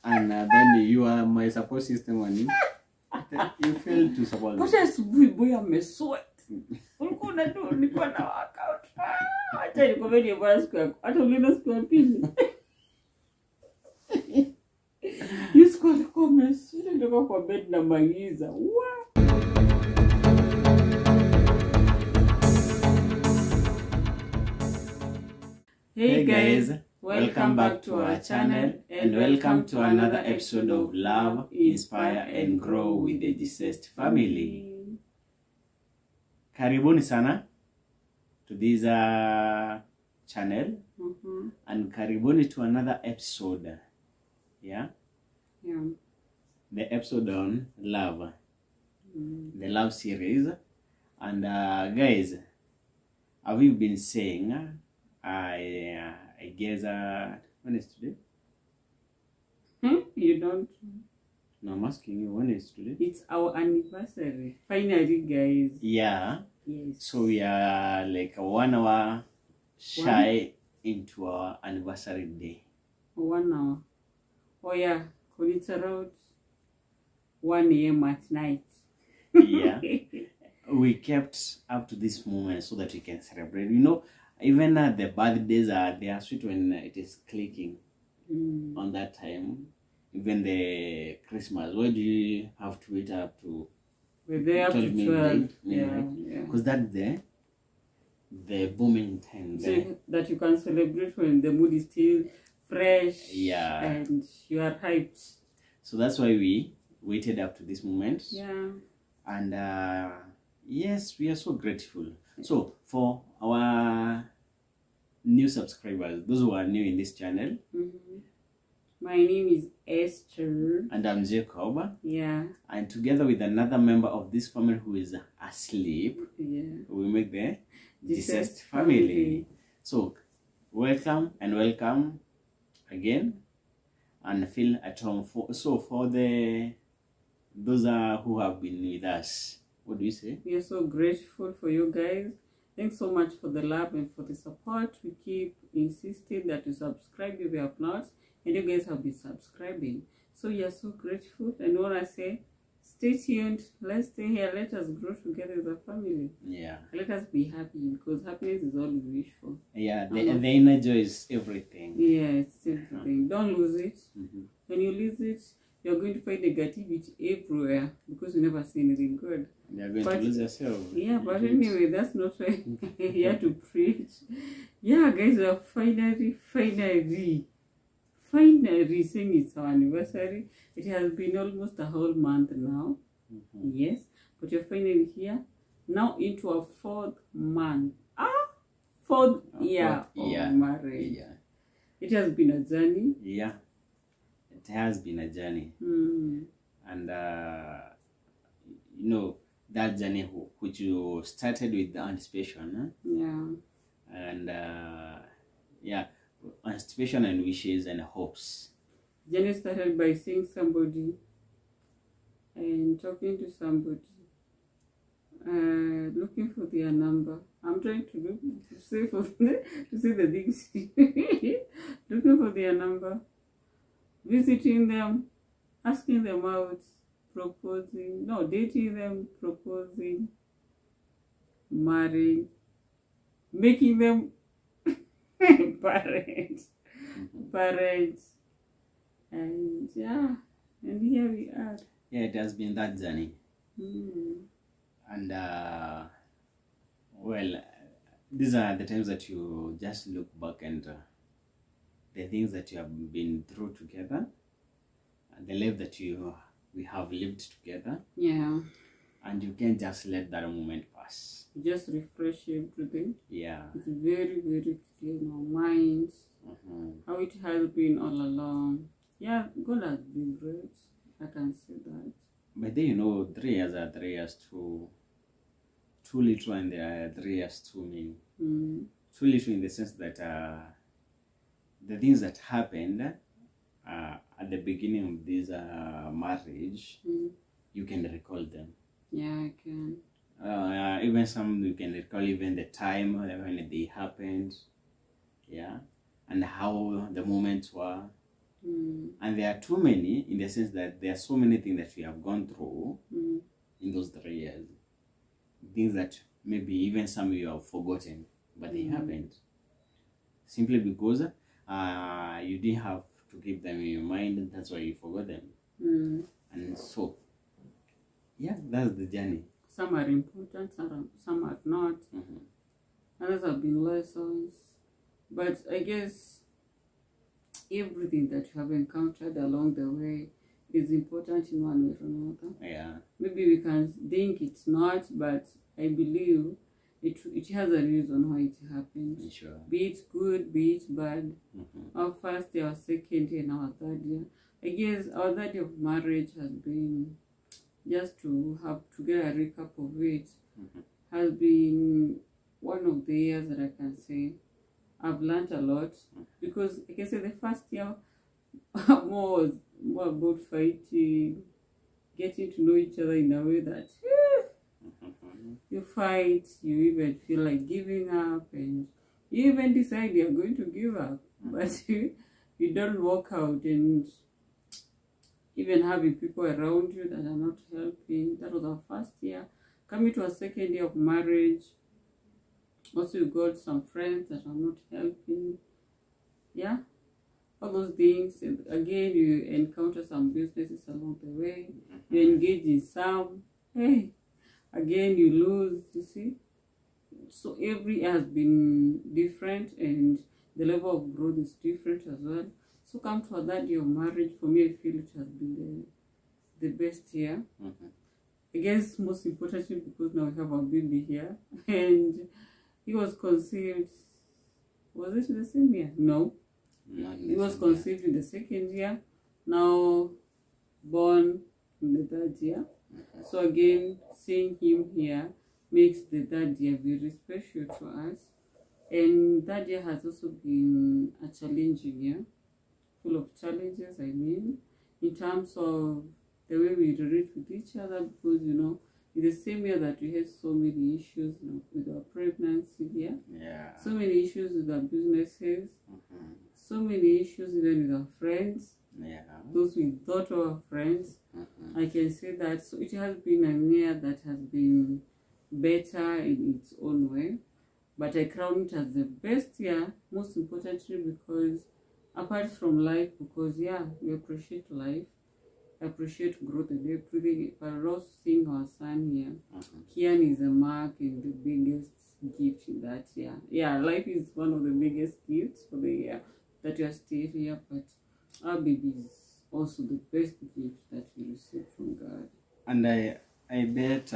and then you are my support system and you fail to support me. But asubuhi boy amesweat. Ulikuwa unajua nilikuwa na workout. Acha nikomeni bwana siku yako. Hata uliona siku ya pili. Yusko alikuwa amesweat ndio kwa bed na maiza. Wow. Hey guys, welcome back to our channel and welcome to another episode of Love, Inspire and Grow with the Gist family. Karibuni sana to this channel and karibuni to another episode. Yeah. The episode on love. The love series. And guys, have you been saying I guess when is today? You don't? No, I'm asking you, when is today? It's our anniversary. Finally, guys. Yeah. Yes. So we are like 1 hour shy into our anniversary day. 1 hour. Oh yeah, because it's around 1 AM at night. Yeah. We kept up to this moment so that we can celebrate. You know, even the birthdays they are sweet when it is clicking on that time. Even the Christmas, why do you have to wait up to? We're there up to 12. Yeah. Because that's the booming time. So that you can celebrate when the mood is still fresh. Yeah. And you are hyped. So that's why we waited up to this moment. Yeah. And yes, we are so grateful. So for our new subscribers, those who are new in this channel, my name is Esther. and I'm Jacob. Yeah. And together with another member of this family who is asleep, we make the Gist family. So welcome and welcome again, and feel at home. For those who have been with us, what do you say? We are so grateful for you guys. Thanks so much for the love and for the support. We keep insisting that you subscribe if you have not, and you guys have been subscribing. So we are so grateful, and what I say, stay tuned. Let's stay here. Let us grow together as a family. Yeah. Let us be happy, because happiness is all we wish for. Yeah, the inner joy is everything. Yeah, it's everything. Don't lose it. When you lose it, you're going to find negativity everywhere because you never see anything good. You're going to lose yourself. Yeah, but anyway, that's not why we're here to preach. Yeah, guys, we are finally saying it's our anniversary. It has been almost a whole month now. Yes, but you're finally here. Now into our 4th month. Fourth year of marriage. Yeah. It has been a journey. Yeah. It has been a journey. And you know, that journey which you started with the anticipation, and anticipation and wishes and hopes. Journey started by seeing somebody and talking to somebody, looking for their number. I'm trying to see the things. Looking for their number, visiting them, asking them out, dating them, proposing, marrying, making them parents, and and here we are. Yeah, it has been that journey. And well, these are the times that you just look back and the things that you have been through together, and the life that we have lived together. Yeah. And you can't just let that moment pass. Just refresh everything. Yeah. It's very, very clear in our minds. How it has been all along. Yeah, God has been great. I can say that. But then, you know, 3 years are 3 years too little, and there are 3 years too many. Too little in the sense that the things that happened at the beginning of this marriage, you can recall them. Yeah, I can. Even some you can recall even the time when they happened, yeah, and how the moments were, And there are too many, in the sense that there are so many things that we have gone through in those 3 years. Things that maybe even some you have forgotten, but they happened. Simply because you didn't have to keep them in your mind, that's why you forgot them. And so, yeah, that's the journey. Some are important, some are not. Others have been lessons. But I guess everything that you have encountered along the way is important in one way or another. Yeah. Maybe we can think it's not, but I believe it has a reason why it happened. Sure. Be it good, be it bad. Our first year, our second year, and our third year. I guess our third year of marriage has been, just to get a recap of it, has been one of the years that I can say I've learned a lot, because I can say the first year more about fighting, getting to know each other in a way that you fight, you even feel like giving up, and you even decide you're going to give up, but you don't walk out, and even having people around you that are not helping. That was our first year. Coming to our second year of marriage, also you got some friends that are not helping. Yeah, all those things. And again, you encounter some businesses along the way. You engage in some. Hey, again you lose, you see. So every year has been different, and the level of growth is different as well. So come to that year of marriage, for me I feel it has been the best year. I guess most importantly because now we have our baby here, and he was conceived, was it the same year? No, he was conceived in the second year, now born in the third year. So again, seeing him here makes the third year very special to us. And that year has also been a challenging year, full of challenges, I mean, in terms of the way we relate with each other, because, you know, in the same year that we had so many issues, you know, with our pregnancy here, so many issues with our businesses, so many issues even with our friends, those we thought were friends. I can say that. So it has been a year that has been better in its own way, but I crown it as the best year, most importantly because apart from life, because yeah, we appreciate life, appreciate growth and everything, but also seeing our son here. Kian is a mark and the biggest gift in that year. Yeah, life is one of the biggest gifts for the year that you are still here, but our baby is also the best gift that we receive from God. And I bet,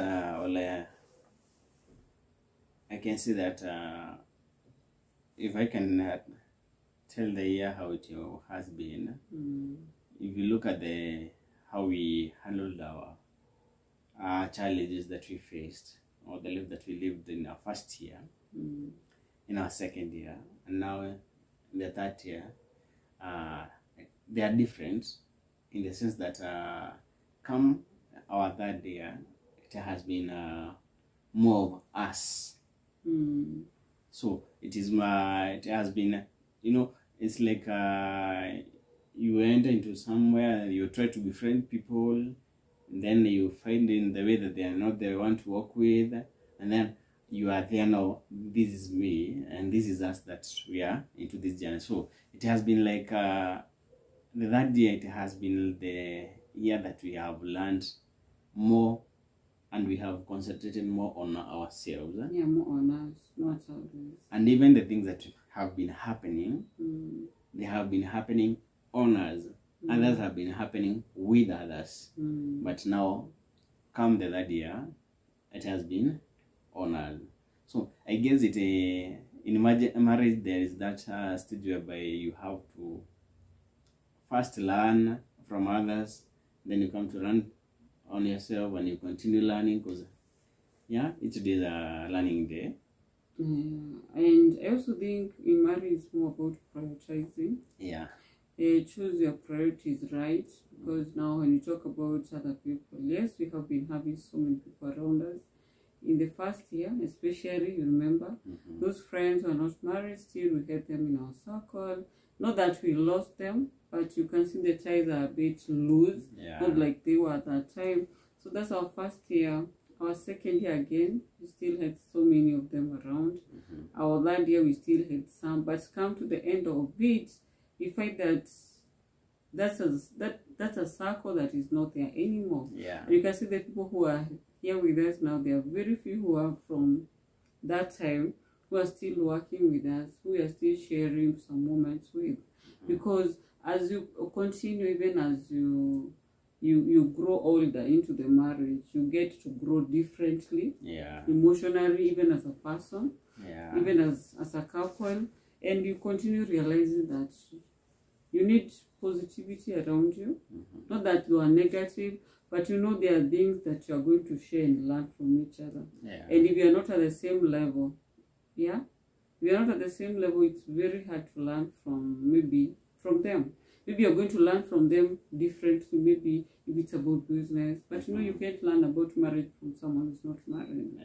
I can see that if I can tell the year how it has been, if you look at how we handled our challenges that we faced, or the life that we lived in our first year, in our second year, and now in the third year, they are different in the sense that come our third year, it has been more of us. So it has been, you know, it's like you enter into somewhere and you try to befriend people, and then you find in the way that they are not the one to work with, and then you are there now, this is me and this is us, that we are into this journey. So it has been like the third year, it has been the year that we have learned more, and we have concentrated more on ourselves. Yeah, more on us, not others. And even the things that have been happening, they have been happening on us. Others have been happening with others. But now, come the third year, it has been on us. So I guess in marriage, there is that stage whereby you have to first learn from others, then you come to learn on yourself, and you continue learning, because yeah, each day is a learning day. And I also think in marriage it's more about prioritizing. Choose your priorities right, because now when you talk about other people, yes, we have been having so many people around us in the first year, especially, you remember, those friends who are not married still, we had them in our circle. Not that we lost them, but you can see the ties are a bit loose, not like they were at that time. So that's our first year. Our second year again, we still had so many of them around. Our third year, we still had some, but come to the end of it, we find that that's a circle that is not there anymore. And you can see the people who are here with us now, there are very few who are from that time who are still working with us, who are still sharing some moments with. Because as you continue, even as you grow older into the marriage, you get to grow differently, emotionally, even as a person, even as a couple, and you continue realizing that you need positivity around you. Not that you are negative, but you know there are things that you are going to share and learn from each other. And if you are not at the same level, if you are not at the same level, it's very hard to learn from them. Maybe you're going to learn from them differently, maybe if it's about business, but you know you can't learn about marriage from someone who's not married.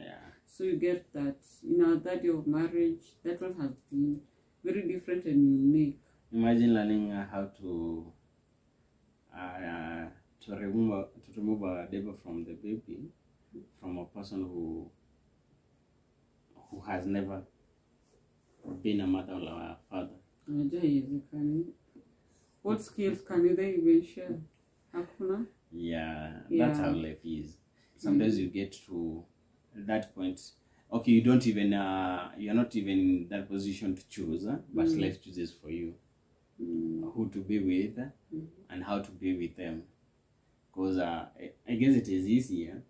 So you get that in our third year of marriage, that one has been very different and unique. Imagine learning how to remove a devil from the baby, from a person who has never been a mother or a father. What skills can they even share? Hakuna? That's how life is. Sometimes you get to that point. Okay, you don't even you're not even in that position to choose, but life chooses for you who to be with and how to be with them. Because I guess it is easier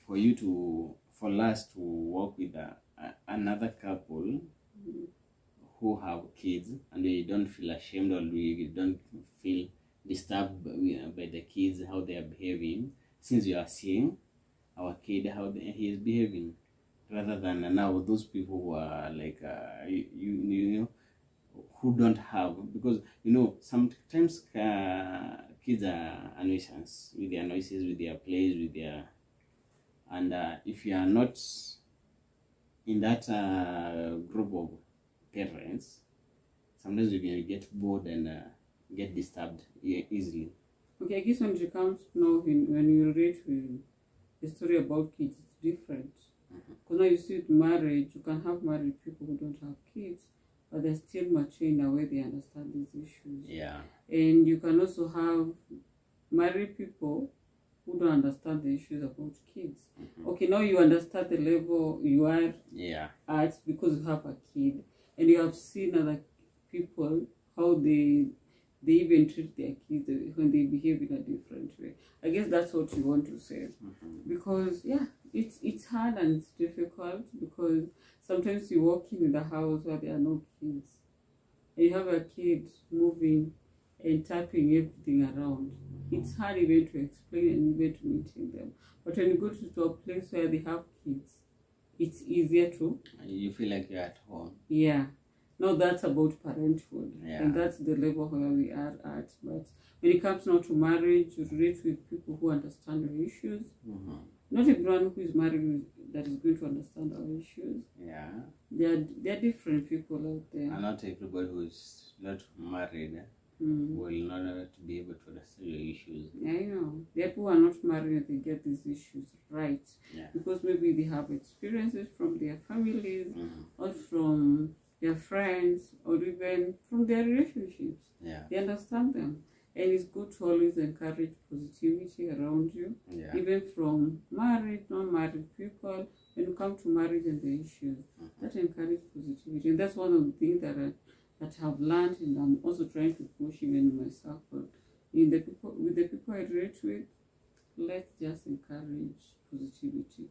for us to work with another couple who have kids, and we don't feel ashamed or we don't feel disturbed by the kids, how they are behaving, since we are seeing our kid how he is behaving, rather than now those people who are like you know, who don't have, because you know sometimes kids are a nuisance with their noises, with their plays, with their, and if you are not in that group of parents, sometimes you can get bored and get disturbed easily. Okay, I guess when it comes now, when you read the story about kids, it's different. Because now you see with marriage, you can have married people who don't have kids, but they're still mature in a way they understand these issues. And you can also have married people who don't understand the issues about kids. Okay, now you understand the level you are at because you have a kid. And you have seen other people, how they even treat their kids when they behave in a different way. I guess that's what you want to say. Because, it's hard and it's difficult, because sometimes you walk in the house where there are no kids. And you have a kid moving and tapping everything around. It's hard even to explain and even to maintain them. But when you go to a place where they have kids, it's easier to... You feel like you're at home. Now that's about parenthood. And that's the level where we are at. But when it comes now to marriage, you relate with people who understand your issues. Not everyone who is married that is going to understand our issues. There are different people out there. And not everybody who is not married will not be able to understand your issues. I know. There are people who are not married, they get these issues right. Because maybe they have experiences from their families or from their friends or even from their relationships. They understand them. And it's good to always encourage positivity around you, even from married, non-married people. When you come to marriage and the issues, that encourage positivity. And that's one of the things that I've learned, and I'm also trying to push even in my circle. With the people I relate with, let's just encourage positivity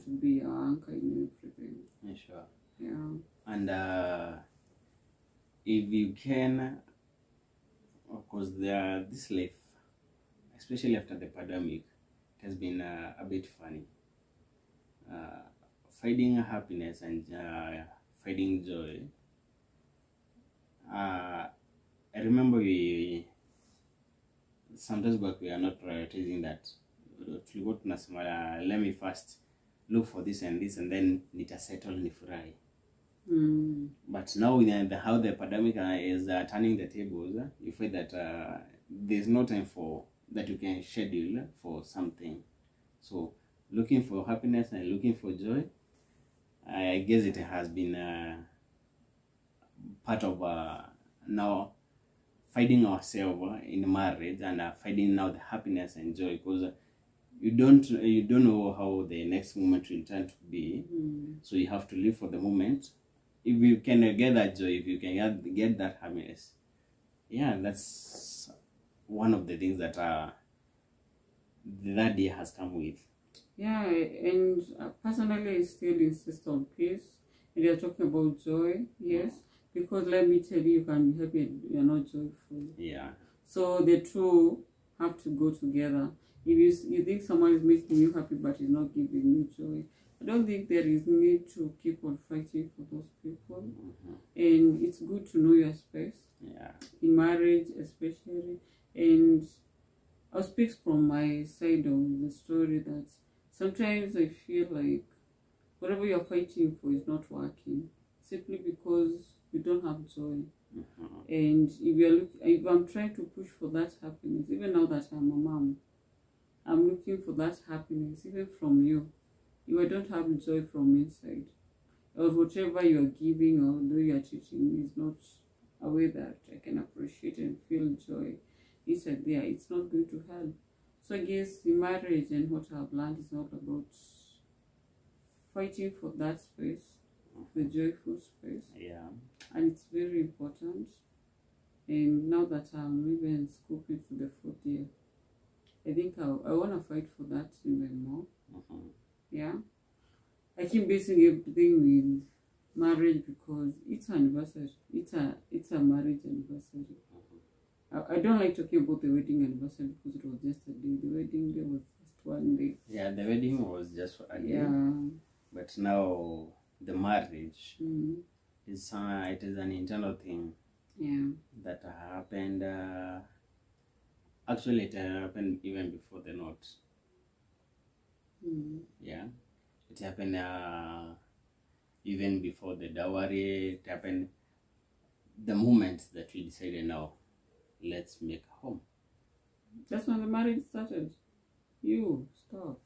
to be our anchor in everything. And if you can, of course, this life, especially after the pandemic, it has been a bit funny. Finding happiness and finding joy. I remember sometimes back we are not prioritizing that. Let me first look for this and this, and then nita settle nifurahi. But now with how the pandemic is turning the tables, you find that there's no time for that you can schedule for something. So looking for happiness and looking for joy, I guess it has been part of now finding ourselves in marriage and finding now the happiness and joy, because you don't know how the next moment will turn to be. So you have to live for the moment. If you can get that joy, if you can get that happiness, yeah, that's one of the things that that day has come with. Yeah, and personally I still insist on peace. And you're talking about joy, yes, because let me tell you can be happy and you're not joyful. Yeah. So the two have to go together. If you think someone is making you happy but is not giving you joy, I don't think there is need to keep on fighting for those people. And it's good to know your space. Yeah. In marriage especially. And I'll speak from my side of the story that sometimes I feel like whatever you're fighting for is not working simply because you don't have joy. And if I'm trying to push for that happiness, even now that I'm a mom, I'm looking for that happiness even from you. If I don't have joy from inside, or whatever you're giving or though you're teaching me is not a way that I can appreciate and feel joy inside there, it's not going to help. So I guess in marriage and what I've learned is not about fighting for that space, the joyful space. Yeah. And it's very important. And now that I'm even scoping to the 4th year, I think I want to fight for that even more. Yeah. I keep basing everything with marriage because it's an anniversary. It's a marriage anniversary. I don't like talking about the wedding anniversary because it was just a day. The wedding day was just one day. Yeah, the wedding was just a day. Yeah. But now the marriage is it is an internal thing. Yeah. That happened. Actually, it happened even before the note. Yeah, it happened even before the dowry. It happened the moment that we decided now, let's make a home. That's when the marriage started. You stop.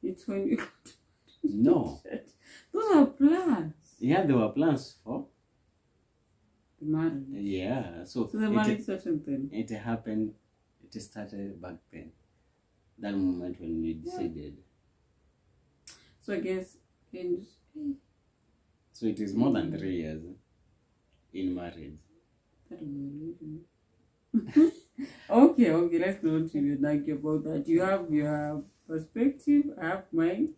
It's when you got no. Those are plans. Yeah, there were plans for the marriage. Yeah, so the marriage started then. It happened. It started back then. That moment when we decided. So I guess so it is more than 3 years in marriage. That was okay, let's not even argue about that. You have your perspective, I have mine.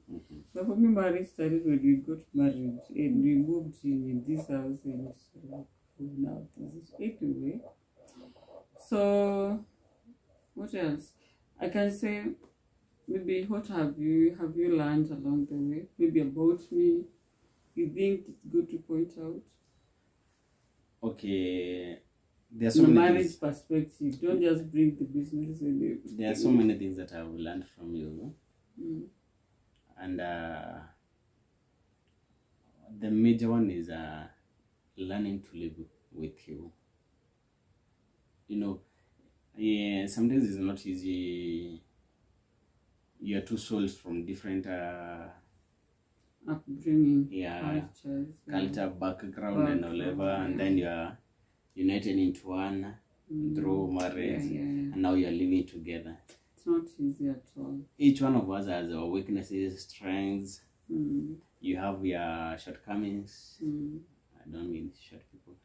But for me, marriage started when we got married and we moved in this house and like, now this is anyway. So what else? I can say maybe what have you learned along the way? Maybe about me. You think it's good to point out? Okay. There's so From a many marriage things. perspective, don't just bring the business in it. There are so many things that I've learned from you. And the major one is learning to live with you. You know, yeah, sometimes it's not easy. You're two souls from different upbringing, culture, background, and whatever, and then you're united into one through marriage, and now you're living together. It's not easy at all. Each one of us has our weaknesses, strengths. You have your shortcomings. I don't mean short people.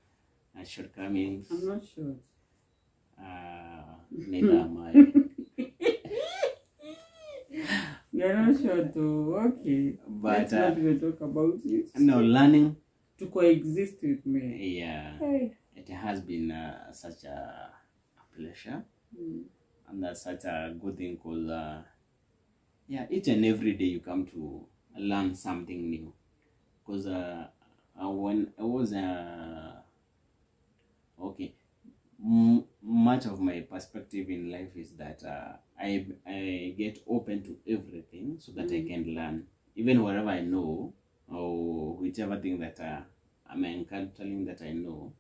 Shortcomings. I'm not short. Neither am I. You're not sure though. Okay. But let's not even talk about it. No, learning to coexist with me. Yeah. Hey. It has been such a pleasure. And that's such a good thing because yeah, each and every day you come to learn something new. Because when I was okay, much of my perspective in life is that I get open to everything so that I can learn, even whatever I know or whichever thing that I'm encountering that I know,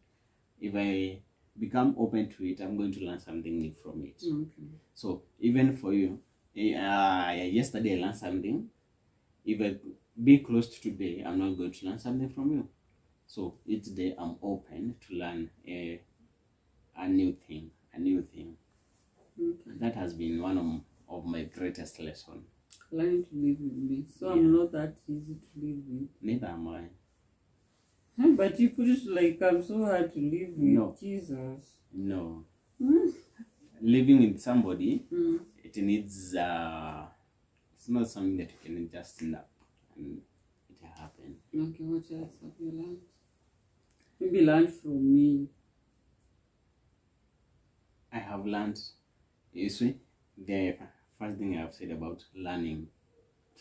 if I become open to it, I'm going to learn something new from it. Okay. So even for you, yesterday I learned something. If I be close to today, I'm not going to learn something from you. So each day I'm open to learn a new thing, Okay. That has been one of my greatest lessons. Learning to live with me. So Yeah. I'm not that easy to live with. Neither am I. But you put it like I'm so hard to live with. No. Jesus. No. Mm. Living with somebody, Mm. it needs, it's not something that you can just snap and it happen. Okay, what else have you learned? Maybe learn from me. I have learned, you see, the first thing I have said about learning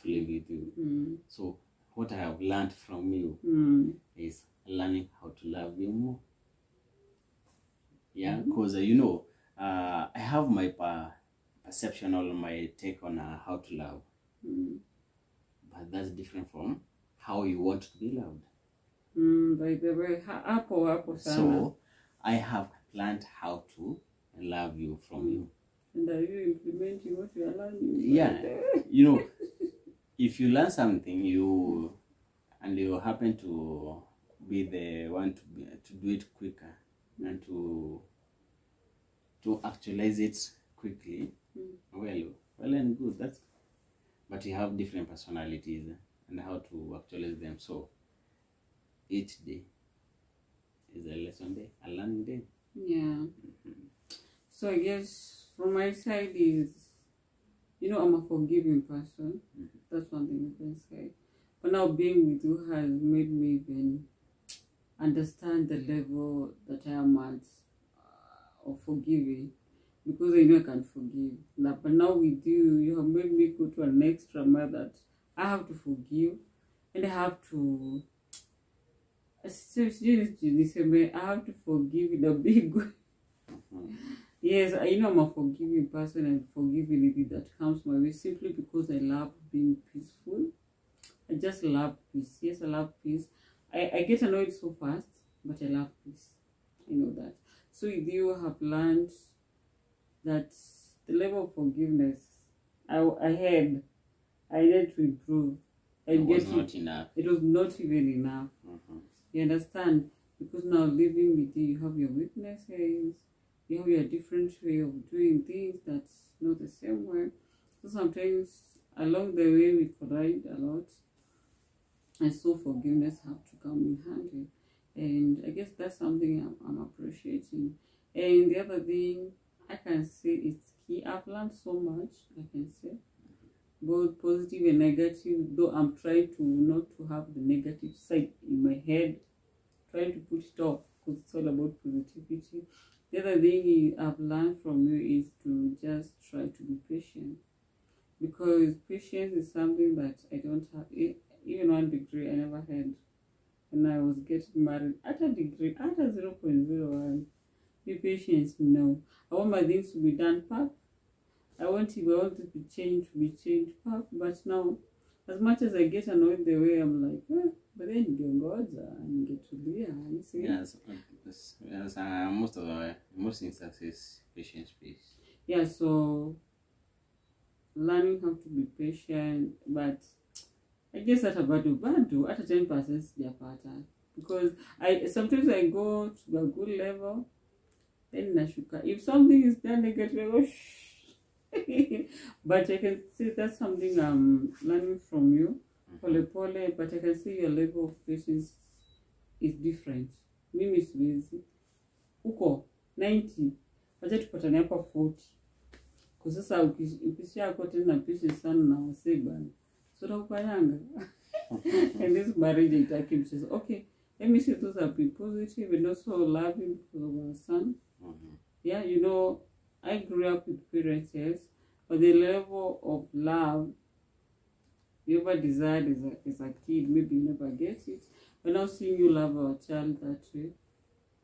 to live with you. Mm. So what I have learned from you is learning how to love you more. Yeah, because I have my perception or my take on how to love, but that's different from how you want to be loved. By the way, apple, So I have learned how to love you from you. And are you implementing what you are learning? Yeah, if you learn something, you happen to be the one to do it quicker and to actualize it quickly. Well and good. But you have different personalities and how to actualize them. So each day is a lesson day, a learning day. Yeah. So I guess from my side is, I'm a forgiving person. That's one thing I can say. But now being with you has made me even understand the level that I am at of forgiving, because I know I can forgive. But now with you, you have made me go to an extra mile that I have to forgive, and I have to. I have to forgive in a big way. Yes, I'm a forgiving person, and forgiving anything that comes my way simply because I love being peaceful. I just love peace. Yes, I love peace. I get annoyed so fast, but I love peace. I know that. So with you, have learned that the level of forgiveness I needed to improve. It was not enough. It was not even enough. You understand? Because now living with you, you have your weaknesses, you have your different way of doing things that's not the same way. So sometimes along the way we collide a lot, and so forgiveness have to come in handy. And I guess that's something I'm appreciating. And the other thing I can say is key. I've learned so much, I can say, both positive and negative, though I'm trying to not to have the negative side in my head, trying to put it off because it's all about positivity. The other thing I've learned from you is to just try to be patient, because patience is something that I don't have. Even 1 degree I never had when I was getting married. At a degree, at a 0.01, be patient. No, I want my things to be done pap. I want it to be changed, pap. But now, as much as I get annoyed the way, I'm like, but then you get God and get to be, you see. Yes, most instances, patience, please. Yeah, so learning how to be patient, but I guess that about do at a 10% their pattern, because sometimes I go to a good level, then Nashuka. If something is done negative, I go shh. But I can say that's something I'm learning from you, pole, but I can say your level of patience is different. Mimi is busy. Uko 90, wacha tupatane hapa 40. Kwa sasa ukishia kote na patience sana na wase bana. So takupanyanga. And this marriage itaki mchezo. Okay, let me say those are being positive and also loving because of our son. Yeah, I grew up with parents, yes, but the level of love you ever desired as a kid, maybe you never get it. But now seeing you love our child that way,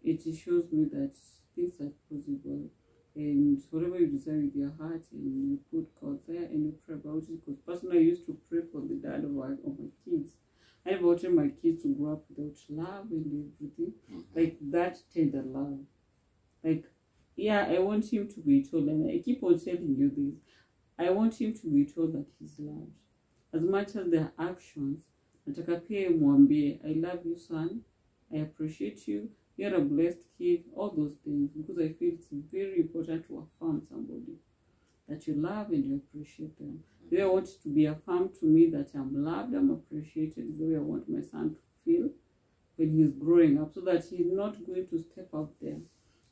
it shows me that things are possible. And whatever you desire with your heart, and you put God there and you pray about it. Because personally, I used to pray for the dad of my kids. I never wanted my kids to grow up without love and everything. Like that tender love. Like, yeah, I want him to be told, and I keep on telling you this. I want him to be told that he's loved. As much as their actions, nataka pia mwambie, I love you, son. I appreciate you. You're a blessed kid. All those things. Because I feel it's very important to affirm somebody that you love and you appreciate them. The way I want to be affirmed to me that I'm loved, I'm appreciated, is the way I want my son to feel when he's growing up, so that he's not going to step out there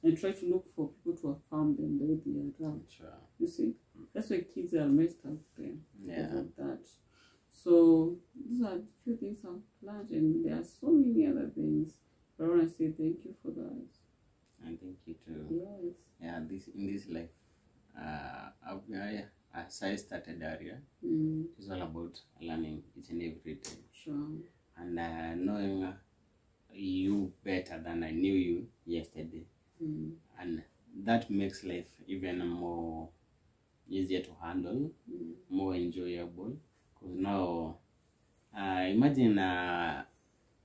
and try to look for people to affirm them the way they are around. Sure. You see? That's why kids are messed up there. Yeah. Because of that. So these are a few things I've learned, and there are so many other things. But I want to say thank you for that. And thank you too. Yes. Yeah, in this life, as I started earlier, it's all about learning each and every day. Sure. And knowing you better than I knew you yesterday. And that makes life even more easier to handle, more enjoyable. Because now, imagine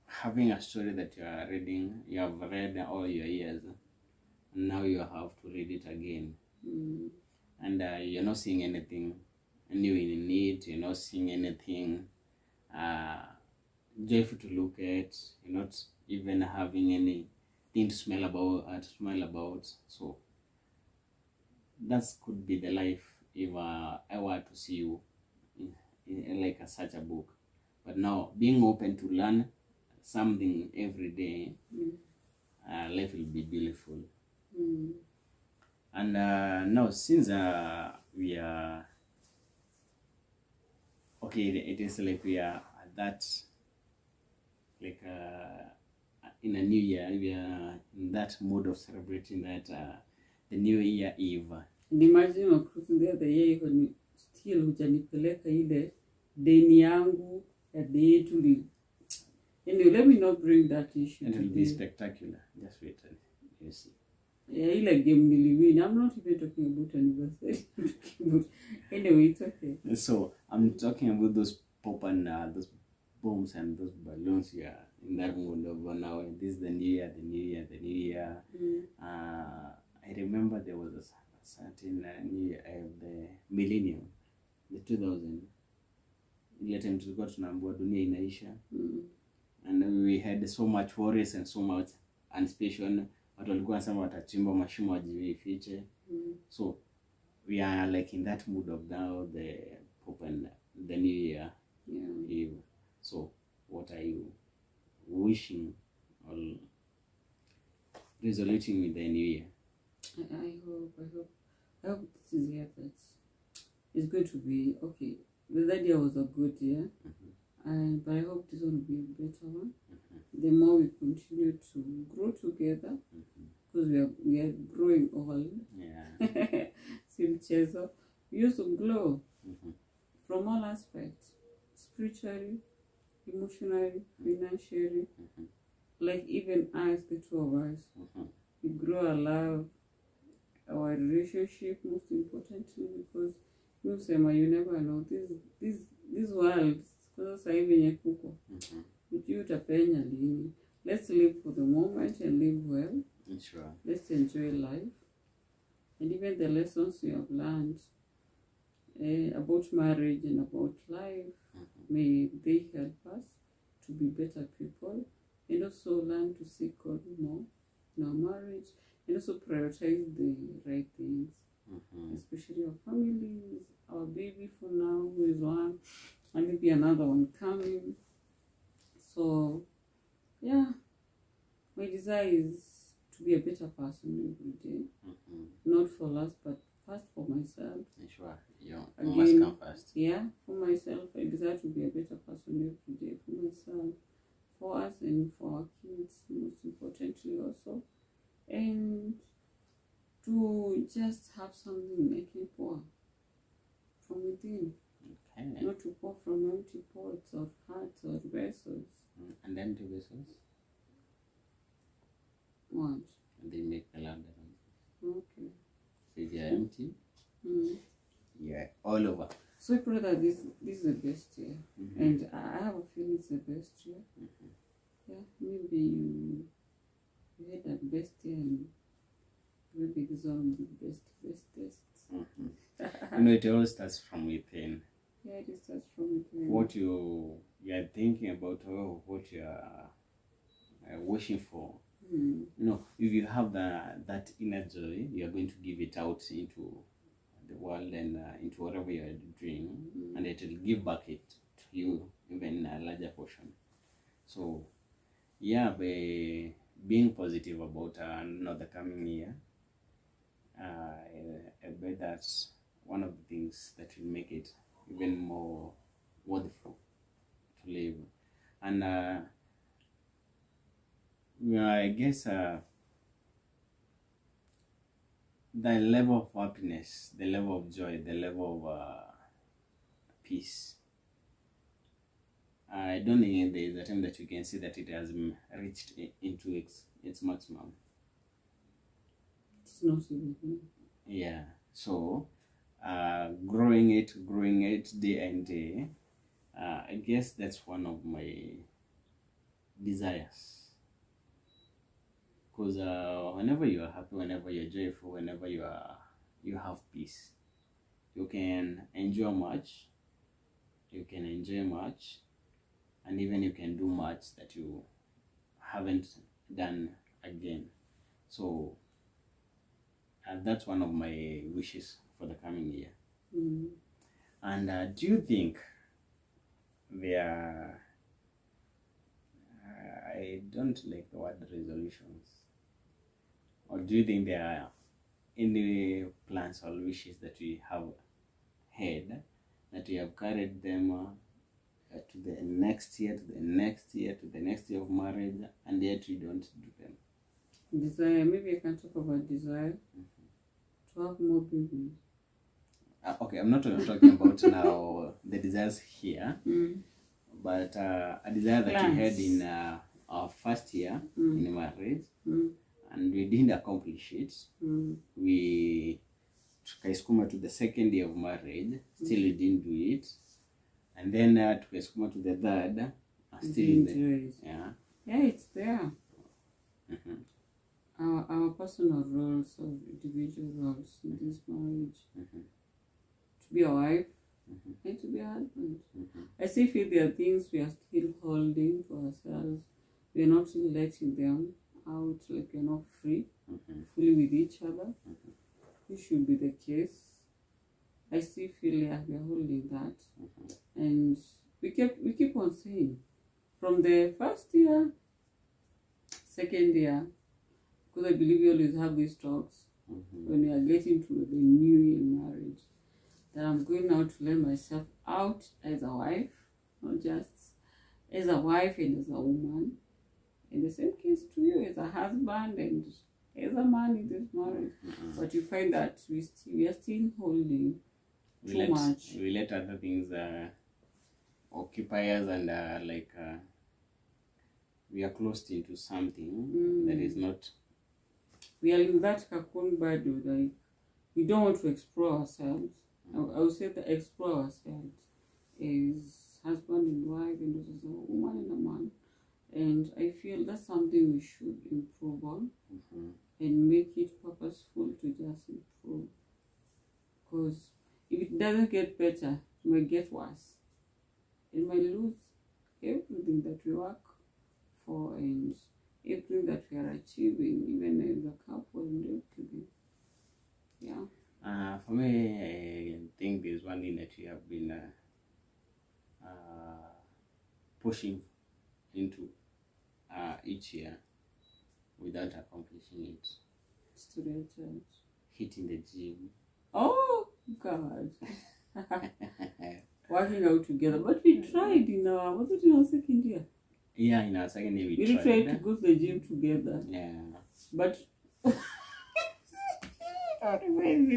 having a story that you are reading, you have read all your years, and now you have to read it again. And you're not seeing anything new in it, you're not seeing anything joyful to look at, you're not even having anything to smile about. So that could be the life if I were to see you in like such a book. But now, being open to learn something every day, life will be beautiful. And now, since we are okay, it is like we are at that, like in a new year, we are in that mode of celebrating that the New Year Eve. And imagine wakati the other year iko ni still hujanipeleka ile deni yangu ya day to live. Anyway, let me not bring that issue. It will be spectacular. Just wait and you see. Yeah, ile game niliwin. I'm not even talking about anniversary. Anyway, it's okay. So I'm talking about those pop and those bombs and those balloons. Yeah, in that mood of now. This is the new year, the new year, the new year. I remember there was a certain new year, the millennium, the 2000. Ile time tulikuwa tunaambiwa dunia inaisha. And we had so much worries and so much anticipation. Watu walikuwa wanasema watachimba mashimo wajifiche. So we are like in that mood of now the Pope and the New Year Eve. So what are you wishing or resoluting with the New Year? I hope this is year that it's going to be okay. That year was a good year, but I hope this one will be a better one. The more we continue to grow together, because we are growing old. Yeah. So we used to glow from all aspects, spiritually, emotionally, financially. Like even us, the two of us, we grow our love, our relationship, most importantly, because you never know this world. Let's live for the moment and live well. Sure. Let's enjoy life. And even the lessons we have learned about marriage and about life, may they help us to be better people, and also learn to seek God more in our marriage, and also prioritize the right things, especially our families, our baby for now, who is one, and maybe another one coming. So, yeah, my desire is to be a better person every day, not for last, but first for myself. Sure, you must come first. Yeah, for myself, I desire to be a better person every day for myself, for us, and for our kids, most importantly also, and to just have something I can pour from within. Okay. Not to pour from empty pots or hearts or vessels. And empty vessels? What? And they make the louder noises. Okay. So if you're empty, you're all over. So I pray that this is the best year, and I have a feeling it's the best year. Yeah, maybe you had that best year, and maybe this one will be bestest. You know, it all starts from within. Yeah, it starts from within. What you are thinking about, or what you are wishing for. You know, if you have that inner joy, you are going to give it out into the world and into whatever you are doing, and it will give back it to you, even in a larger portion. So, yeah, by being positive about the coming year, I bet that's one of the things that will make it even more worthful to live. And I guess the level of happiness, the level of joy, the level of peace, I don't think there is a time that you can see that it has reached into its maximum. It's not even. Yeah. So, growing it day and day, I guess that's one of my desires. Because whenever you are happy, whenever you're joyful, whenever you have peace, you can enjoy much, and even you can do much that you haven't done again. So that's one of my wishes for the coming year. And do you think there I don't like the word resolutions, or do you think there are any plans or wishes that we have had that we have carried them to the next year, to the next year, to the next year of marriage, and yet we don't do them? Desire, maybe I can talk about desire to have more babies. Okay, I'm not talking about now the desires here, but a desire that we had in our first year in marriage, and we didn't accomplish it. We tukaisukuma to the second year of marriage, still we didn't do it, and then tukaisukuma to the third, still it's there. Our personal roles or individual roles in this marriage, to be a wife and to be a husband. I still feel there are things we are still holding for ourselves. We are not really letting them out, like we're not free fully with each other. It should be the case. I still feel we are holding that, and we keep on saying from the first year, second year, because I believe we always have these talks when we are getting to the new year in marriage, that I'm going now to let myself out as a wife, not just as a wife and as a woman. In the same case to you as a husband and as a man in this marriage. But you find that we are still holding too much. We let other things occupy us, and we are closed into something that is not. We are in that cocoon body, like we don't want to explore ourselves. I would say that explore ourselves as husband and wife, and as a woman and a man. And I feel that's something we should improve on and make it purposeful to just improve. Because if it doesn't get better, it might get worse. It might lose everything that we work for and everything that we are achieving, even as a couple and everything. Yeah. For me, I think there's one thing that we have been pushing into each year without accomplishing it. Student church. Hitting the gym. Oh God. Working out together. But we tried in our, was it in our second year? Yeah, in our second year we tried to go to the gym together. Yeah. But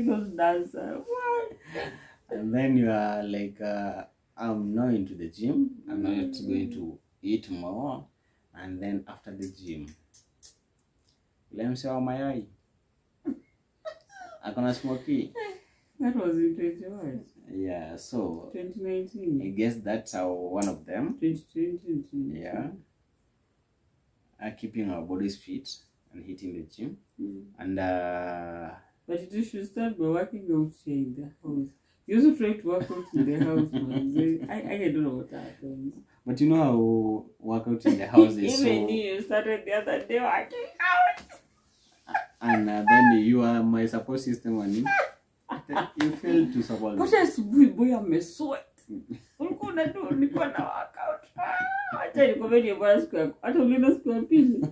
those dancer. And then you are like, I'm not into the gym. I'm not going to eat more. And then after the gym, let me say, oh my eye. I'm gonna smoky. That was in 21. Yeah, so 2019. I guess that's one of them. 2020. Yeah. Keeping our bodies fit and hitting the gym. And but you should start by working out here in the house. You also try to work out in the house, man. I don't know what happens. But you know how work out in the house is Even you started the other day working out. And then you are my support system and you failed to support me. But asubuhi boy amesweat. Ulikuwa unajua nilikuwa na workout. Acha nikomeni bwana siku yako. Hata uliona siku ya pili.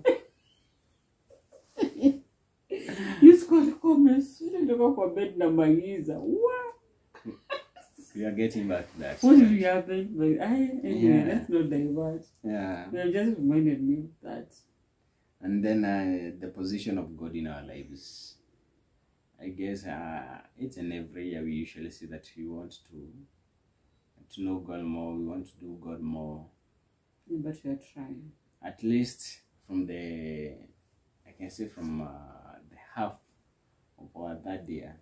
Siku alikuwa amesweat ndio kwa bed na maiza. We are getting back to that. What did happen? But anyway, let's not divert. Yeah. You just reminded me of that. And then the position of God in our lives. I guess it's an every year we usually see that we want to know God more. We want to do God more. Yeah, but we are trying. At least from the half of our third year.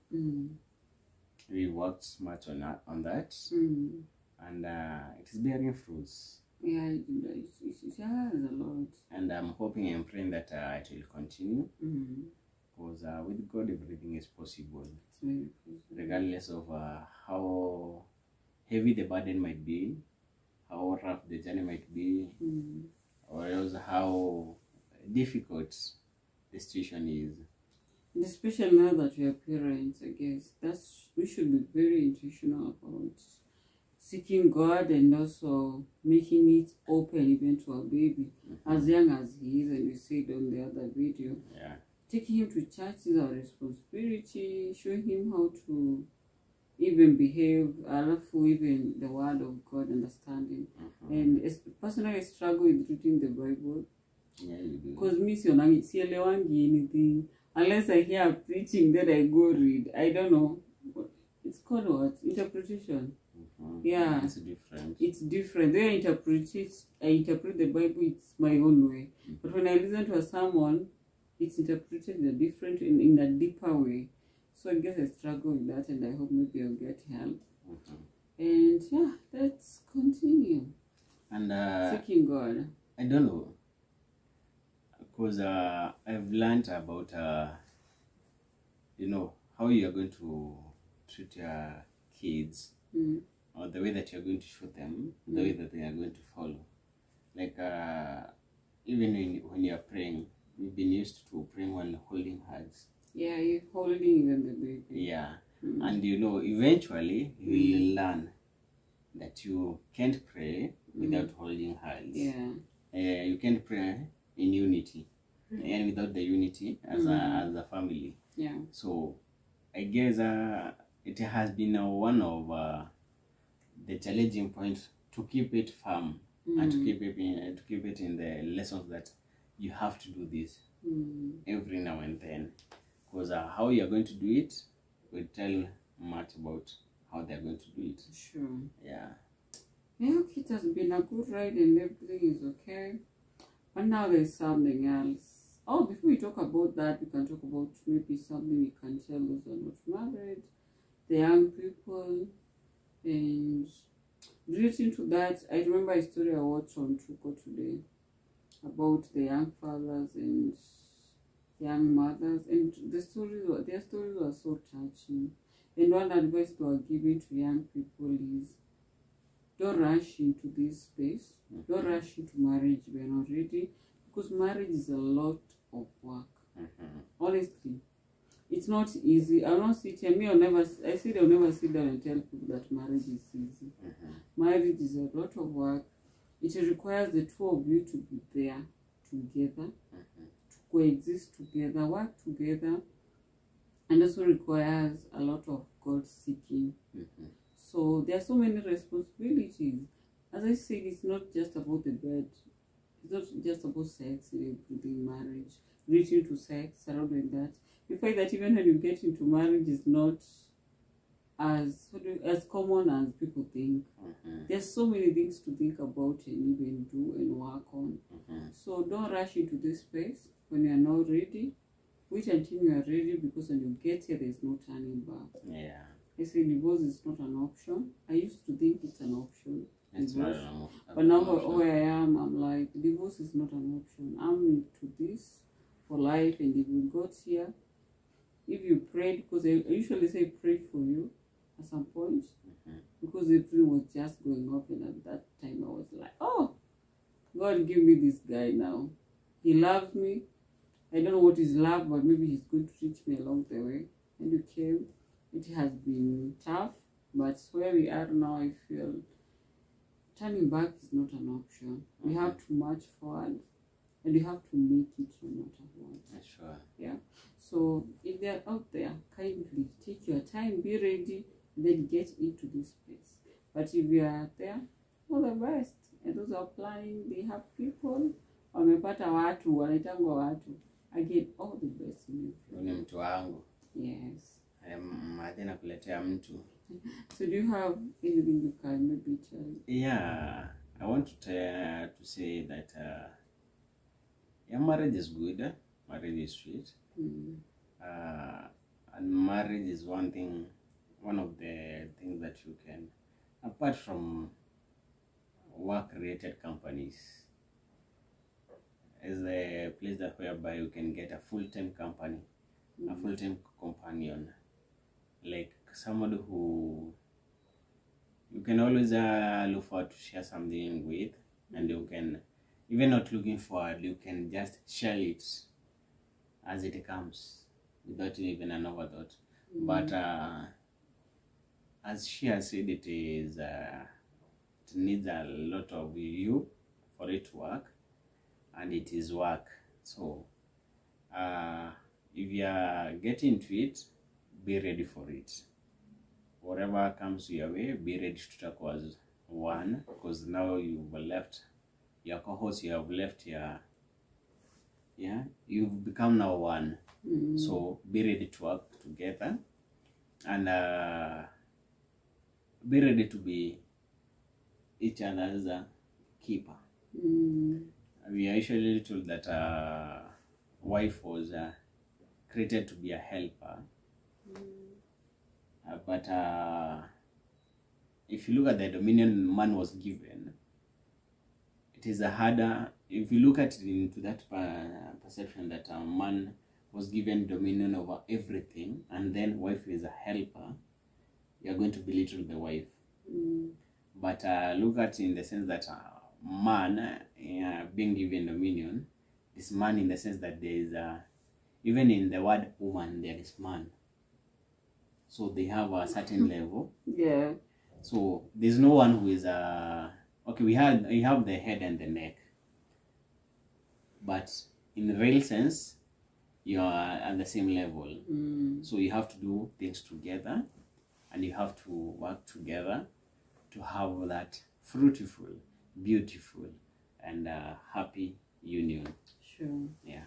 We worked much on that, and it is bearing fruits. Yeah, it has a lot. And I'm hoping and praying that it will continue, because with God everything is possible. It's very possible. Regardless of how heavy the burden might be, how rough the journey might be, or else how difficult the situation is. Especially now that we are parents, I guess we should be very intentional about seeking God and also making it open even to our baby, as young as he is. And we said on the other video, taking him to church is our responsibility. Showing him how to even behave, even the word of God, understanding. And personally, I struggle with reading the Bible. Yeah, you do. Because me, sielewangi anything. Unless I hear preaching, then I go read. I don't know. It's called what? Interpretation. Yeah. It's different. It's different. The way I interpret the Bible, it's my own way. But when I listen to someone, it's interpreted in a different, in a deeper way. So I guess I struggle with that, and I hope maybe I'll get help. And yeah, let's continue. And seeking God. I don't know. Because I've learned about, how you are going to treat your kids, or the way that you're going to show them, the way that they are going to follow. Like, even when you're praying, we've been used to praying while holding hands. Yeah, you're holding even the baby. Yeah. And eventually you will learn that you can't pray without holding hands. Yeah. You can't pray in unity, and without the unity as a family. Yeah. So I guess it has been one of the challenging points to keep it firm and to keep it in the lessons that you have to do this every now and then, because how you are going to do it will tell much about how they are going to do it. Sure. Yeah. Yeah, it has been a good ride and everything is okay. But now there's something else. Oh, before we talk about that, we can talk about maybe something we can tell those who are not married, the young people. And relating to that, I remember a story I watched on Truco today about the young fathers and young mothers, and their stories were so touching. And one advice they were giving to young people is, don't rush into this space. Don't rush into marriage when you're not ready, because marriage is a lot of work. Honestly, it's not easy. I'll not sit here. I said I'll never sit down and tell people that marriage is easy. Marriage is a lot of work. It requires the two of you to be there together, to coexist together, work together, and also requires a lot of God seeking. So there are so many responsibilities. As I said, it's not just about the bed. It's not just about sex within marriage. Reaching to sex, surrounding that. You find that even when you get into marriage, it's not as common as people think. There's so many things to think about and even do and work on. So don't rush into this space when you're not ready. Wait until you are ready, because when you get here, there's no turning back. Yeah. I say divorce is not an option. I used to think it's an option. It's Divorce. not an option. But now where I am, I'm like, divorce is not an option. I'm into this for life, and if you got here, if you prayed, because I usually say pray for you at some point, because everything was just going off, and at that time I was like, oh, God, give me this guy now. He loves me. I don't know what is love, but maybe he's going to teach me along the way. And you came. It has been tough, but where we are now, I feel turning back is not an option. We have to march forward, and you have to make it no matter what. Sure. Yeah. So if they're out there, kindly take your time, be ready, and then get into this space. But if you are there, all the best. And those are applying, they have people. Wamepata watu, wanaitangwa watu. Again, all the best in you. Ni mtu wangu. Yes. Maadhi nakuletea mtu. So do you have anything you can maybe tell? Yeah, I want to say that yeah, marriage is good. Marriage is sweet. And marriage is one of the things that you can, apart from work-related companies, is the place that whereby you can get a full-time company, a full-time companion, like somebody who you can always look forward to share something with, and you can, even not looking forward, you can just share it as it comes without even an overthought. But as she has said, it needs a lot of you for it to work, and it is work. So if you are getting into it, be ready for it. Whatever comes your way, be ready to talk as one, because now you've left your co-host, you have left your, yeah, you've become now one. So be ready to work together, and be ready to be each other's keeper. We are usually told that wife was created to be a helper. But if you look at the dominion man was given, it is a harder, if you look at it into that perception that a man was given dominion over everything, and then wife is a helper, you are going to belittle the wife. But look at it in the sense that man being given dominion, is man in the sense that there is even in the word woman there is man. So they have a certain level. Yeah. So there's no one who is okay. We have the head and the neck, but in the real sense, you are at the same level. So you have to do things together, and you have to work together to have that fruitful, beautiful, and happy union. Sure. Yeah.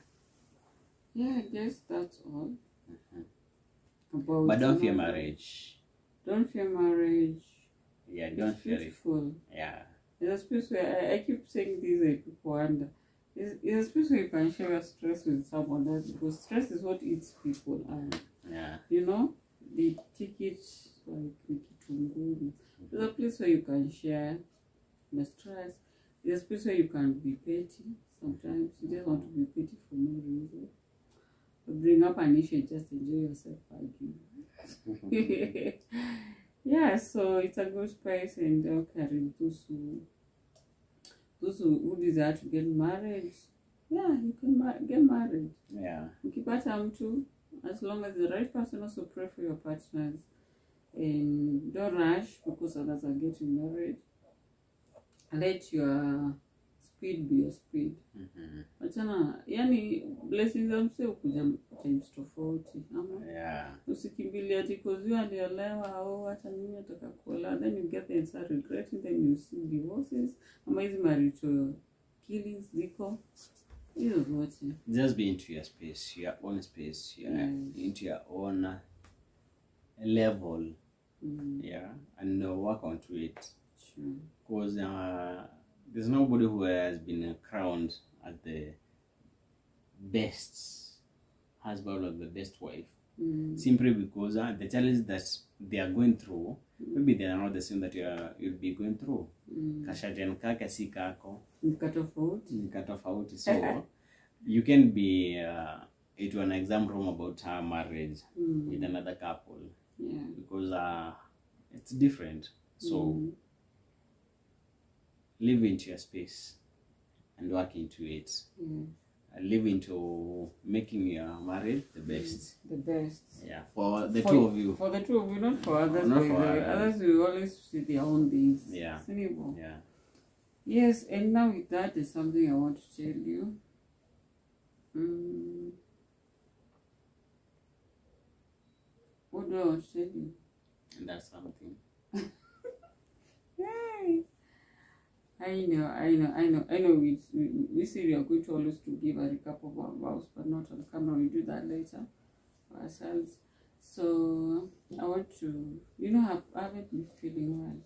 Yeah, I guess that's all. But don't fear marriage. Don't fear marriage. Yeah, don't fear it. Yeah. There's a space where I keep saying these people wonder. There's a space where you can share your stress with someone else, because stress is what eats people. And yeah. You know, they take it like Kitungu. There's a place where you can share the stress. There's a place where you can be petty. Sometimes you just want to be petty for no reason. Bring up an issue and just enjoy yourself arguing. Yeah, so it's a good space, and carry those who desire to get married. Yeah, you can get married. Yeah. Ukipata mtu, as long as the right person, also pray for your partners, and don't rush because others are getting married. Let your speed be your speed. Achana, yani blessings za mse ukuja times tofauti. Yeah. Usikimbilia ati cause you aliolewa au hata mimi nataka kuolewa, then you get there and start regretting, then you see divorces. Ama hizi marital killings ziko. Hizo zote. Just be into your space, your own space, into your own level. Yeah, and work onto it. Sure. Because there's nobody who has been crowned as the best husband or the best wife simply because the challenges that they are going through, maybe they are not the same that you'll be going through. Kashajen kake si kako. Nikatofauti. So you can be into an exam room about marriage with another couple. Yeah. Because it's different. So live into your space and work into it. Live into making your marriage the best. The best. Yeah, for the two of you. For the two of you, not for others. Not for others. Others will always see their own things. Yeah. Yeah. Yes, and now with that, there's something I want to tell you. What do I want to tell you? And that's something. Yay! I know. We say we are going to always to give a recap of our vows, but not on camera. We do that later for ourselves. So I want to, I haven't been feeling well.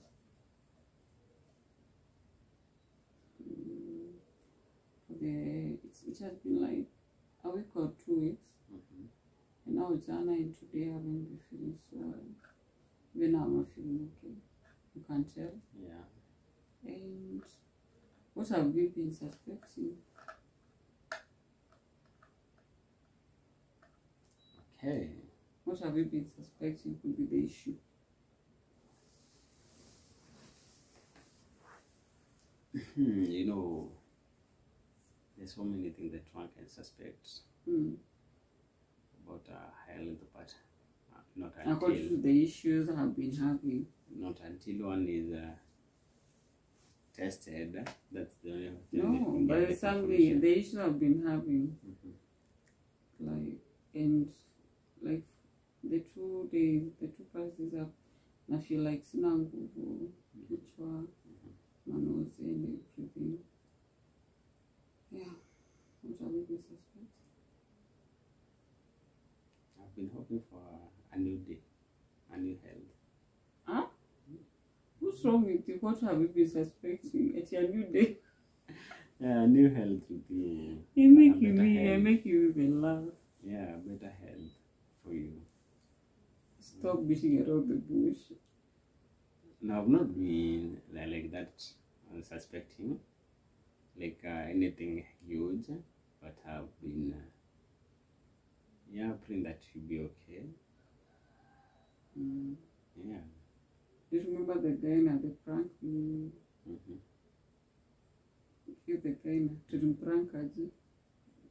It has been like a week or 2 weeks, and now it's Anna, and today I haven't been feeling so well. Even now I'm not feeling okay. You can tell. Yeah. And what have we been suspecting? Okay. What have we been suspecting could be the issue? There's so many things that one can suspect about health, but not until. According to the issues I have been having. Not until one is tested. That's the no, but it's something the issue I've been having. Like the 2 days, the 2 passes up, and I feel like sinanguvu, kichwa, my nose, and everything. Yeah. What are we been suspecting? I've been hoping for a new day, a new health. Huh? What's wrong with you? What have you been suspecting? It's your new day. Yeah, a new health would be. I make you even laugh. Yeah, better health for you. Stop beating around the bush. No, I've not been like that suspecting like anything huge, but I've been praying that you'll be okay. Yeah. Do you remember the guy at the prank? Give the guy to do prank, Aji?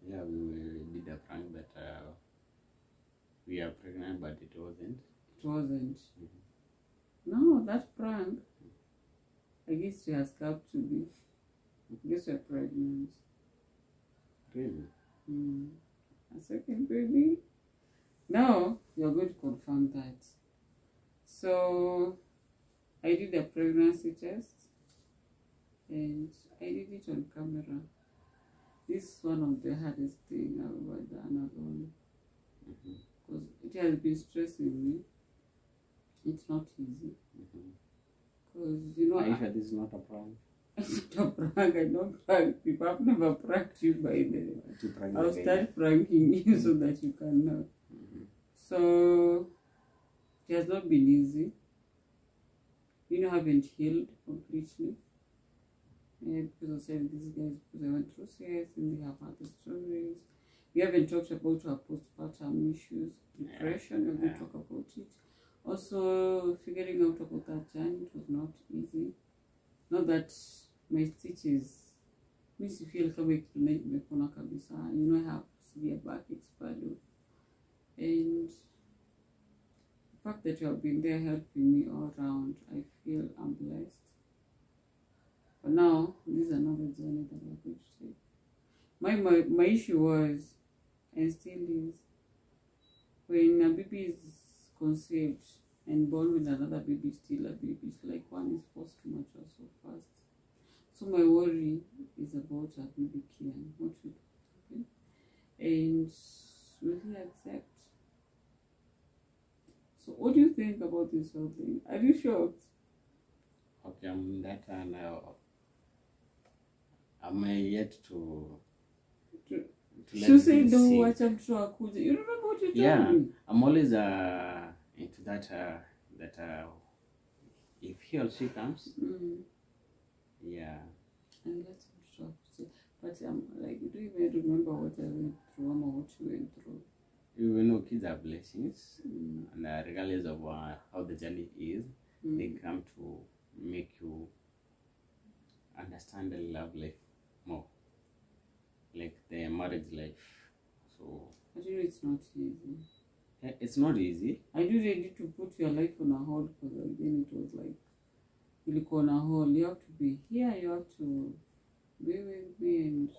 Yeah, we did a prank that we are pregnant, but it wasn't. It wasn't. No, that prank. I guess she has come to be. I guess you're pregnant. Really? A second baby? Now you're going to confirm that. So I did a pregnancy test and I did it on camera. This is one of the hardest things I've ever done alone. Because it has been stressing me. It's not easy. Because Are you sure this is not a prank? It's not a prank. I don't prank people. I've never pranked you by the way. I'll start pranking you so that you can know. So it has not been easy. I haven't healed completely. Because I said these guys, because I went through CS and they have had the stories. We haven't talked about our postpartum issues, depression. We haven't talked about it. Also, figuring out about that journey, it was not easy. Not that my stitches makes you feel kama imepona kabisa. I have severe backache, spasm. And the fact that you have been there helping me all around, I feel I'm blessed. But now, this is another journey that we're going to take. My issue was, and still is, when a baby is conceived and born with another baby, still a baby, it's like one is forced to mature so fast. So my worry is about a baby Kian. What will happen? And will he accept? So what do you think about this whole thing? Are you shocked? Okay, I'm that now. I'm yet to let She said, things "No, sink. watch out to Akuja." You remember what you told Yeah, me? I'm always into that if he or she comes, yeah. And let's talk. But like, you don't even remember what I went through or what you went through. You know, kids are blessings, and regardless of how the journey is, they come to make you understand the love life more, like the marriage life. So But you know, it's not easy. it's not easy. I do ready to put your life on a hold because again it was like, you look on a hold. You have to be here. You have to be with me and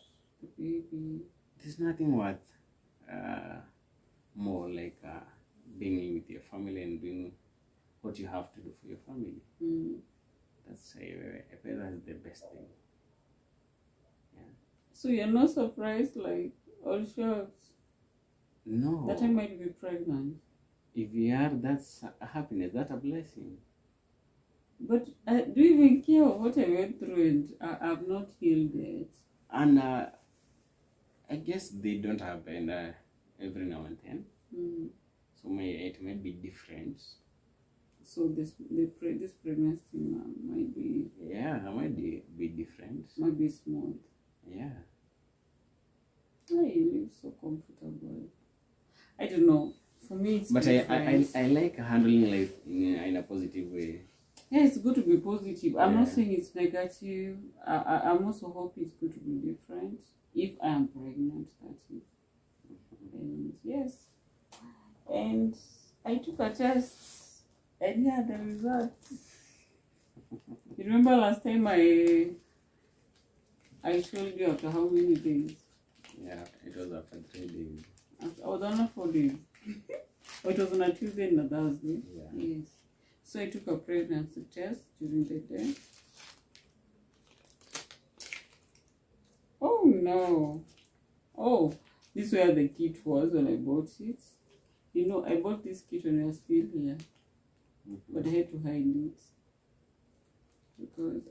the baby. There's nothing worth more like being with your family and doing what you have to do for your family. That's that's the best thing. Yeah. So you're not surprised, like, or shocked No. that I might be pregnant? If you are, that's a happiness. That's a blessing. But I do you even care what I went through and I've not healed yet. And I guess they don't happen every now and then. So it may be different. So this pregnancy might be, might be different. might be small. Yeah. You live so comfortable. I don't know. For me, it's But different. I like handling life in a positive way. Yeah, it's good to be positive. I'm not saying it's negative. I'm also hoping it's good to be different. If I am pregnant, that is. And yes. And I took a test. And yeah, the results. You remember last time I showed you after how many days? Yeah, it was after 3 days. I was on 4 days. It was on a Tuesday and a Thursday. Yeah. Yes. So I took a pregnancy test during the day. Oh no. Oh, this is where the kit was when I bought it. You know, I bought this kit when I was still here. But I had to hide it. Because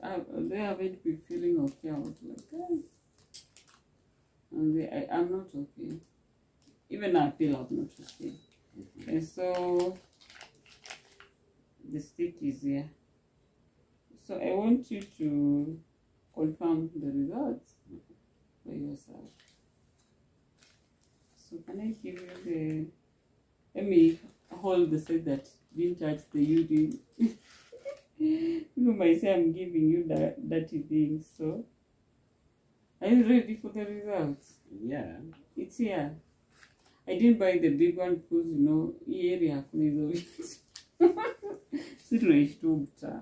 they haven't been feeling okay. I was like, and I'm not okay. Even I feel I'm not okay. And so the stick is here. So I want you to confirm the results for yourself. So can I give you the, let me hold the side that didn't touch the urine. You might say I'm giving you that dirty thing. So are you ready for the results? Yeah. It's here. I didn't buy the big one because, you know, area is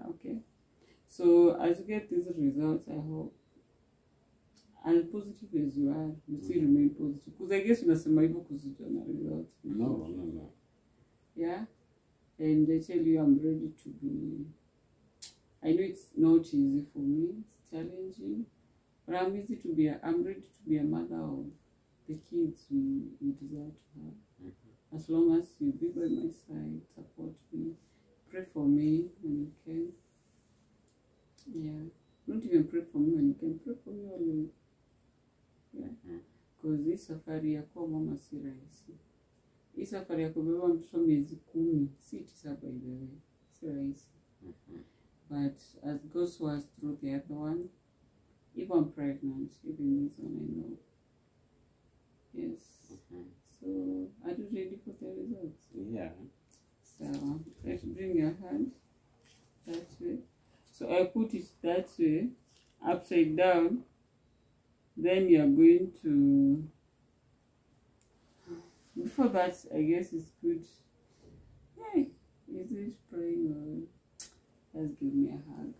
okay. So as you get these results, I hope, as positive as you are, you still remain positive. Because I guess unasema hivyo kuziona results. No. Yeah? And I tell you, I'm ready to be, I know it's not easy for me, it's challenging, but I'm ready to be a mother of the kids we desire to have. As long as you be by my side, support me, pray for me when you can. Yeah. Don't even pray for me when you can, pray for me always. Yeah. Because this safari ya kuwa mama si rahisi. Hii safari ya kubeba mtoto miezi 10, si 9 by the way, si rahisi. But as God was through the other one, if I'm pregnant, even this one I know. Yes. So, are you ready for the results? Yeah. So, let's bring your hand that way. So, I put it that way, upside down. Then you're going to, before that, I guess it's good. Hey, is it praying or just give me a hug?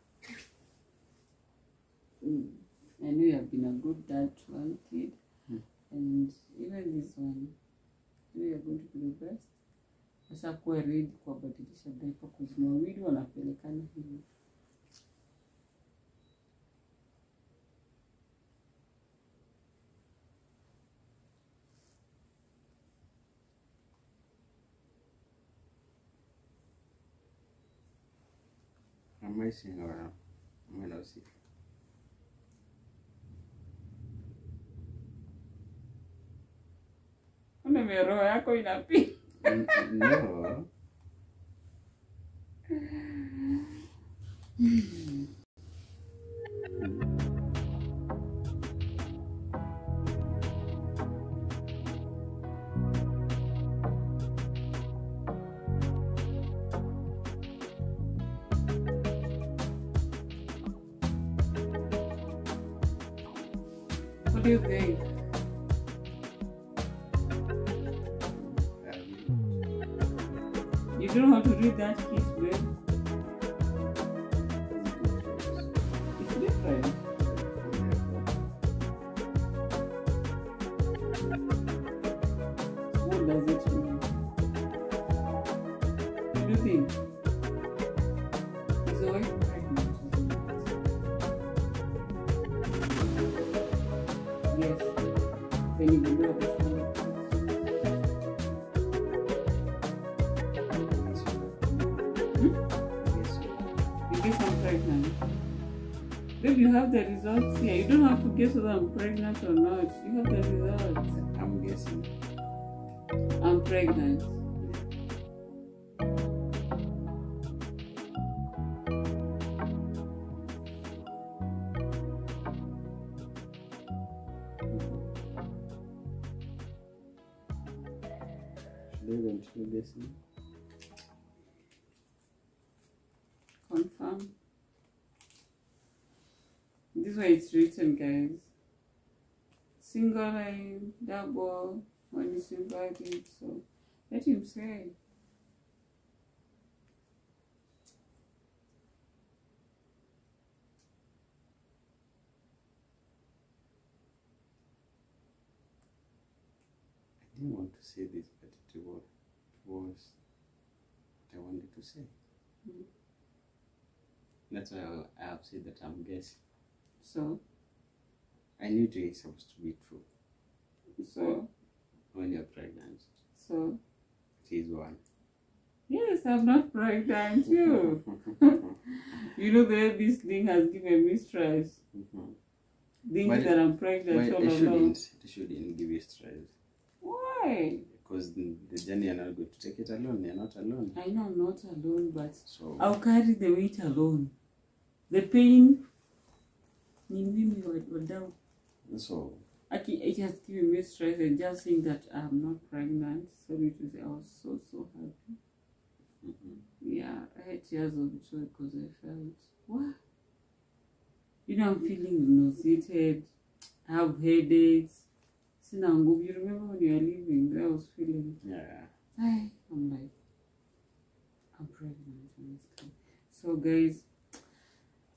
I know you have been a good dad to one kid. And even this one, you know you're going to be the best. Sasa kuwa ready kuwabadilisha diaper kuzima wawili wanapelekana hivi. Am I seeing or am I not seeing? useme roho yako inapiga. No. What do you think? You don't know how to read that kiss, babe. It's different. What does it mean? What do you think? Is the wife pregnant? Yes. Then you can do it. I'm pregnant. Babe, you have the results here. You don't have to guess whether I'm pregnant or not. You have the results. I'm guessing. I'm pregnant. Should I continue guessing? Confirm. This way it's written, guys. Single line, double, when is invited. So let him say. I didn't want to say this, but it was what I wanted to say. Mm. That's why I have said that I'm guessing. So? I knew it was supposed to be true. So? When you're pregnant. So? It is one. Yes, I'm not pregnant, you. You know the way this thing has given me stress. Thinking that I'm pregnant all along. It shouldn't give you stress. Why? Because the journey, you're not going to take it alone. You're not alone. I know I'm not alone, but so, I'll carry the weight alone. The pain, so it has given me stress, and just saying that I'm not pregnant. So I was so happy. Yeah, I had tears of joy because I felt, what? You know, I'm feeling nauseated. I have headaches. Sinangub, you remember when you were leaving? I was feeling. Yeah. I'm like, I'm pregnant, honestly. So, guys,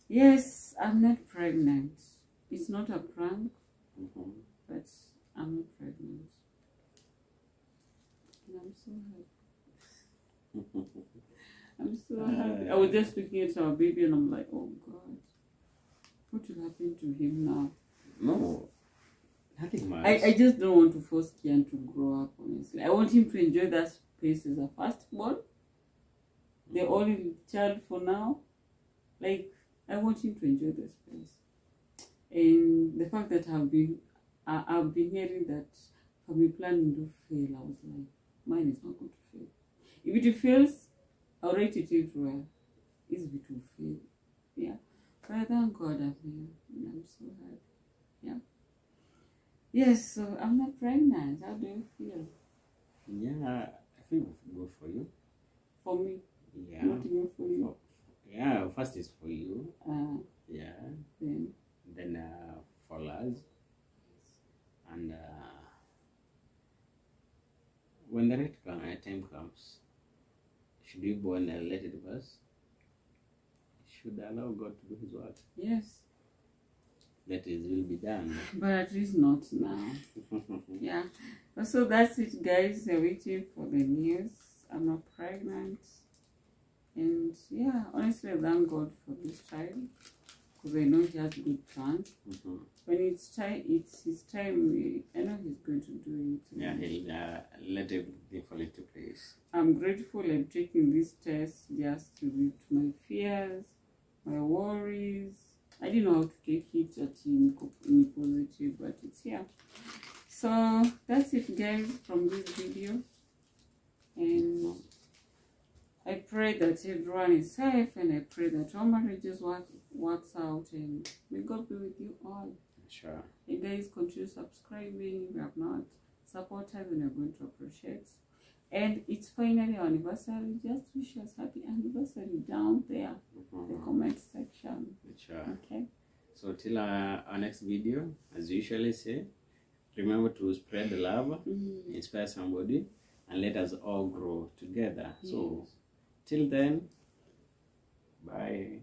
yes, I'm not pregnant. It's not a prank, but I'm not pregnant. And I'm so happy. I'm so happy. I was just looking at our baby and I'm like, oh God, what will happen to him now? No, nothing much. I just don't want to force Kian to grow up, honestly. I want him to enjoy that space as a firstborn, the only child for now. Like, I want him to enjoy the space. And the fact that I've been hearing that family planning do fail, I was like, mine is not going to fail. If it fails, I'll write it everywhere. It's it will fail. Yeah. But I thank God I'm here. And I'm so happy. Yeah. Yes, so I'm not pregnant. How do you feel? Yeah, I think we'll go for you. For me? Yeah. Not even for you? Yeah, first is for you. Yeah. Then for us. And when the right time comes, should we go and let it pass? Should allow God to do His work. Yes. That is, will be done. But at least not now. Yeah. So that's it, guys. They're waiting for the news. I'm not pregnant. And yeah, honestly, I thank God for this child. Because I know He has good plans. When it's His time, I know He's going to do it. Yeah, He'll let everything fall into place. I'm grateful I'm taking this test just to read my fears, my worries. I didn't know how to take it at in positive, but it's here. So that's it, guys, from this video, and I pray that everyone is safe, and I pray that all marriages works out, and may God be with you all. Sure. You guys continue subscribing. If you have not, support us, and we're going to appreciate. And it's finally our anniversary. Just wish us happy anniversary down there in the comment section. Sure. Okay. So till our next video, as we usually say, remember to spread the love, inspire somebody, and let us all grow together. Yes. So till then, bye.